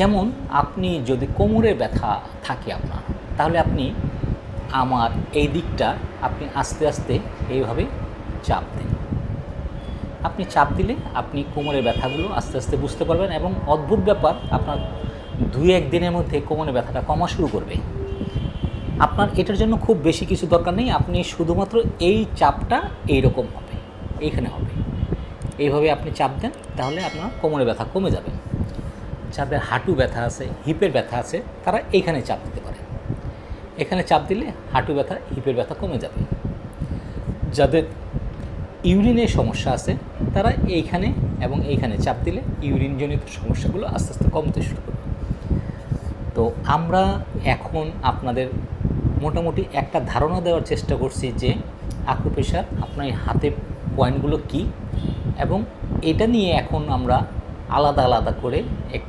যেমন আপনি যদি কোমরে ব্যথা থাকে আপনার, তাহলে আপনি আমার এই দিকটা আপনি আস্তে আস্তে এইভাবে চাপ দিন। আপনি চাপ দিলে আপনি কোমরের ব্যথাগুলো আস্তে আস্তে বুঝতে পারবেন এবং অদ্ভুত ব্যাপার, আপনার 2-1 দিনের মধ্যে কোমরের ব্যথাটা কমা শুরু করবে। আপনার এটার জন্য খুব বেশি কিছু দরকার নেই, আপনি শুধুমাত্র এই চাপটা এইরকম হবে, এইখানে হবে, এইভাবে আপনি চাপ দেন, তাহলে আপনার কোমরের ব্যথা কমে যাবে। যাদের হাঁটু ব্যথা আছে, হিপের ব্যথা আছে, তারা এইখানে চাপ দিতে পারে। এখানে চাপ দিলে হাঁটু ব্যথা, হিপের ব্যথা কমে যাবে। যাদের ইউরিনের সমস্যা আছে, তারা এইখানে এবং এইখানে চাপ দিলে ইউরিনজনিত সমস্যাগুলো আস্তে আস্তে কমতে শুরু করবে। তো আমরা এখন আপনাদের মোটামুটি একটা ধারণা দেওয়ার চেষ্টা করছি যে আকুপ্রেশার আপনার এই হাতের পয়েন্টগুলো কী, এবং এটা নিয়ে এখন আমরা আলাদা আলাদা করে